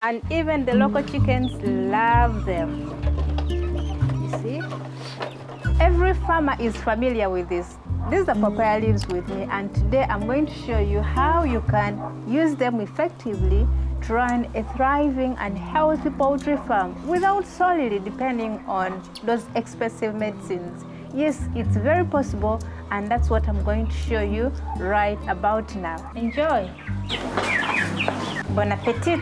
And even the local chickens love them. You see? Every farmer is familiar with this. These are papaya leaves with me, and today I'm going to show you how you can use them effectively to run a thriving and healthy poultry farm without solely depending on those expensive medicines. Yes, it's very possible, and that's what I'm going to show you right about now. Enjoy. Bon appetit.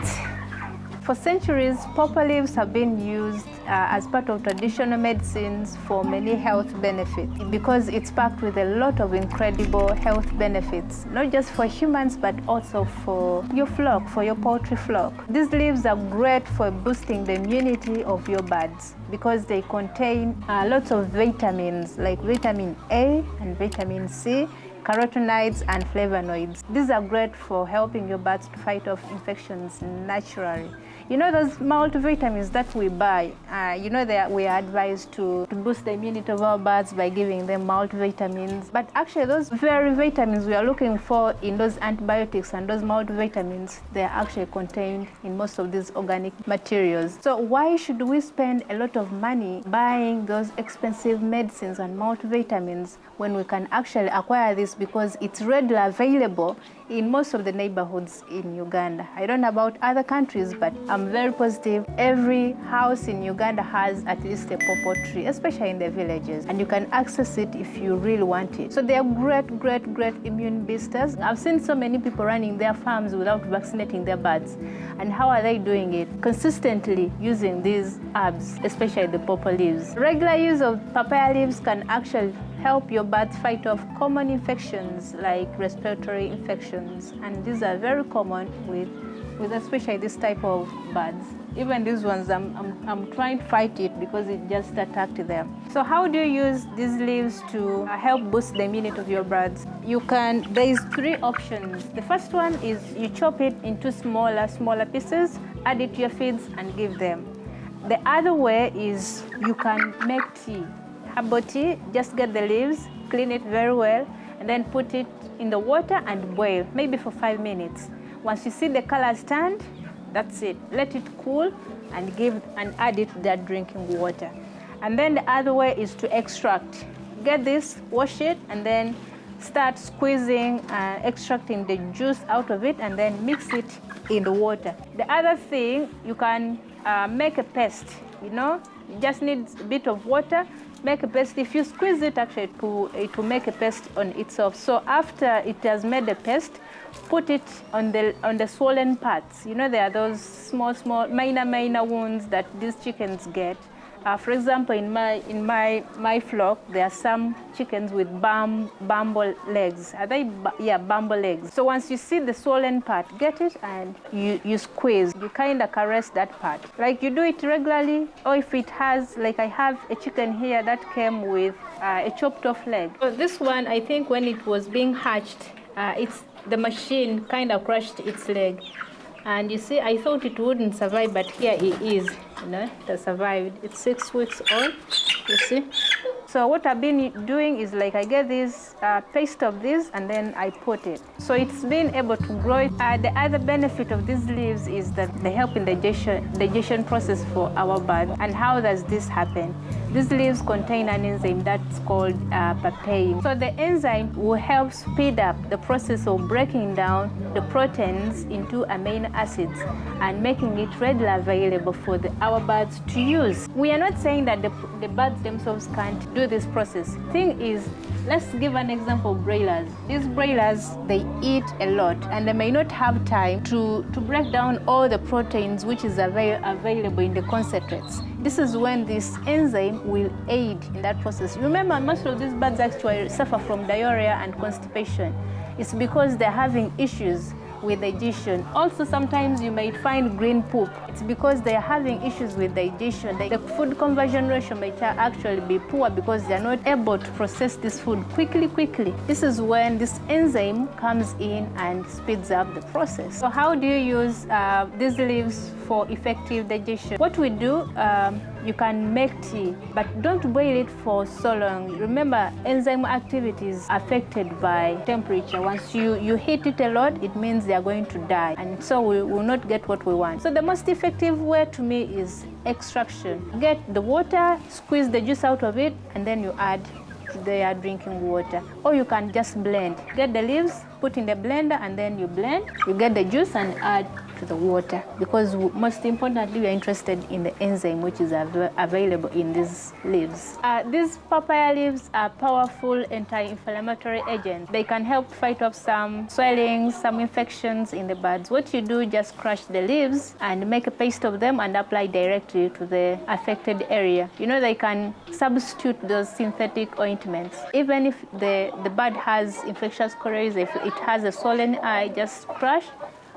For centuries, papaya leaves have been used as part of traditional medicines for many health benefits because it's packed with a lot of incredible health benefits, not just for humans but also for your flock, for your poultry flock. These leaves are great for boosting the immunity of your birds because they contain lots of vitamins like vitamin A and vitamin C, carotenoids and flavonoids. These are great for helping your birds to fight off infections naturally. You know those multivitamins that we buy, you know that we are advised to boost the immunity of our birds by giving them multivitamins. But actually those very vitamins we are looking for in those antibiotics and those multivitamins, they are actually contained in most of these organic materials. So why should we spend a lot of money buying those expensive medicines and multivitamins when we can actually acquire this because it's readily available in most of the neighborhoods in Uganda? I don't know about other countries, but I'm very positive every house in Uganda has at least a pawpaw tree, especially in the villages, and you can access it if you really want it. So they are great immune boosters. I've seen so many people running their farms without vaccinating their birds. And how are they doing it? Consistently using these herbs, especially the pawpaw leaves. Regular use of papaya leaves can actually help your birds fight off common infections like respiratory infections, and these are very common with especially this type of birds. Even these ones, I'm trying to fight it because it just attacked them. So how do you use these leaves to help boost the immunity of your birds? There is 3 options. The first one is you chop it into smaller pieces, add it to your feeds and give them. The other way is you can make tea. Herbal tea, just get the leaves, clean it very well, and then put it in the water and boil, maybe for 5 minutes. Once you see the colors turned, that's it. Let it cool and add it to that drinking water. And then the other way is to extract. Get this, wash it, and then start squeezing and extracting the juice out of it, and then mix it in the water. The other thing, you can make a paste. You know, you just need a bit of water. Make a paste. If you squeeze it, actually it will make a paste on itself. So after it has made a paste, put it on the swollen parts. You know, there are those small minor wounds that these chickens get. For example, in my flock, there are some chickens with bumble legs. Are they? Yeah, bumble legs. So once you see the swollen part, get it and you squeeze. You kind of caress that part. Like you do it regularly, or if it has, like I have a chicken here that came with a chopped off leg. So this one, I think when it was being hatched, the machine kind of crushed its leg. And you see, I thought it wouldn't survive, but here it is, you know, it has survived. It's 6 weeks old, you see. So what I've been doing is like I get this paste of this and then I put it. So it's been able to grow. The other benefit of these leaves is that they help in digestion process for our birds. And how does this happen? These leaves contain an enzyme that's called papain. So the enzyme will help speed up the process of breaking down the proteins into amino acids and making it readily available for our birds to use. We are not saying that the birds themselves can't do this process. Thing is, let's give an example of broilers. These broilers, they eat a lot and they may not have time to break down all the proteins which is available in the concentrates. This is when this enzyme will aid in that process. Remember, most of these birds actually suffer from diarrhea and constipation. It's because they're having issues with digestion. Also, sometimes you might find green poop. It's because they're having issues with digestion. The food conversion ratio might actually be poor because they're not able to process this food quickly. This is when this enzyme comes in and speeds up the process. So how do you use these leaves for effective digestion? What we do, You can make tea, but don't boil it for so long. Remember, enzyme activity is affected by temperature. Once you heat it a lot, it means they are going to die, and so we will not get what we want. So the most effective way to me is extraction. Get the water, squeeze the juice out of it, and then you add to their drinking water. Or you can just blend. Get the leaves, put in the blender, and then you blend. You get the juice and add to the water, because most importantly, we are interested in the enzyme which is available in these leaves. These papaya leaves are powerful anti-inflammatory agents. They can help fight off some swelling, some infections in the buds. What you do, just crush the leaves and make a paste of them and apply directly to the affected area. You know, they can substitute those synthetic ointments. Even if the bud has infectious coryza, if it has a swollen eye, just crush,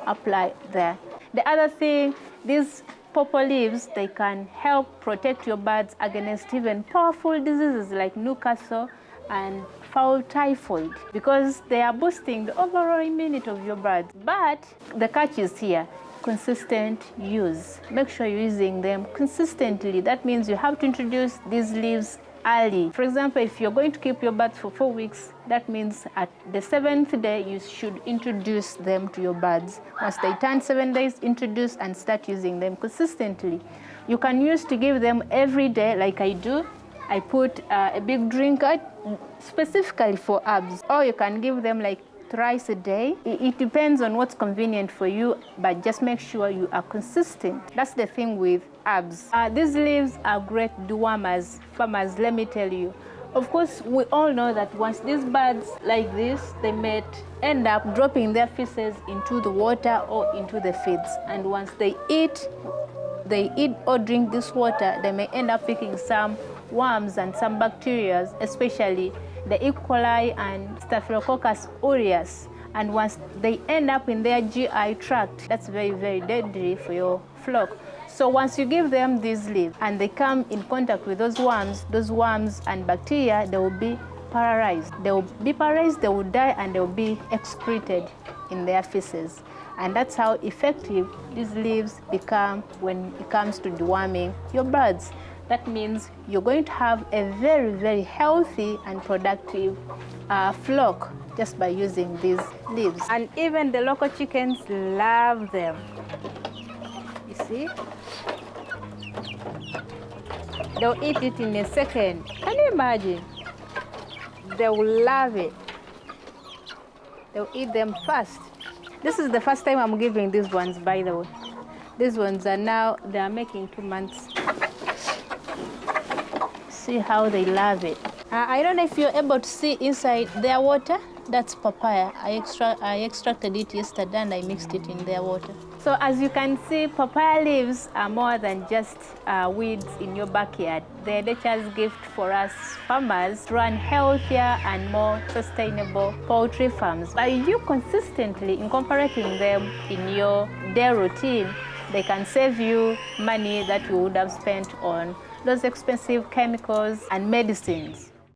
apply there. The other thing, these purple leaves, they can help protect your buds against even powerful diseases like Newcastle and fowl typhoid, because they are boosting the overall immunity of your buds. But the catch is here: consistent use. Make sure you're using them consistently. That means you have to introduce these leaves early. For example, if you're going to keep your buds for 4 weeks, that means at the 7th day, you should introduce them to your buds. Once they turn 7 days, introduce and start using them consistently. You can use to give them every day, like I do. I put a big drinker specifically for herbs, or you can give them like thrice a day. It depends on what's convenient for you, but just make sure you are consistent. That's the thing with herbs. These leaves are great dewormers. Farmers, let me tell you. Of course, we all know that once these buds like this, they may end up dropping their feces into the water or into the feeds. And once they eat or drink this water, they may end up picking some worms and some bacteria, especially the E. coli and Staphylococcus aureus. And once they end up in their GI tract, that's very, very deadly for your flock. So once you give them these leaves and they come in contact with those worms and bacteria, they will be paralyzed. They will be paralyzed, they will die, and they will be excreted in their feces. And that's how effective these leaves become when it comes to deworming your buds. That means you're going to have a very, very healthy and productive flock just by using these leaves. And even the local chickens love them. You see? They'll eat it in a second. Can you imagine? They will love it. They'll eat them fast. This is the first time I'm giving these ones, by the way. These ones are now, they are making 2 months. See how they love it. I don't know if you're able to see inside their water. That's papaya. I extracted it yesterday and I mixed it in their water. So as you can see, papaya leaves are more than just weeds in your backyard. They're nature's gift for us farmers to run healthier and more sustainable poultry farms. By you consistently incorporating them in your day routine, they can save you money that you would have spent on those expensive chemicals and medicines.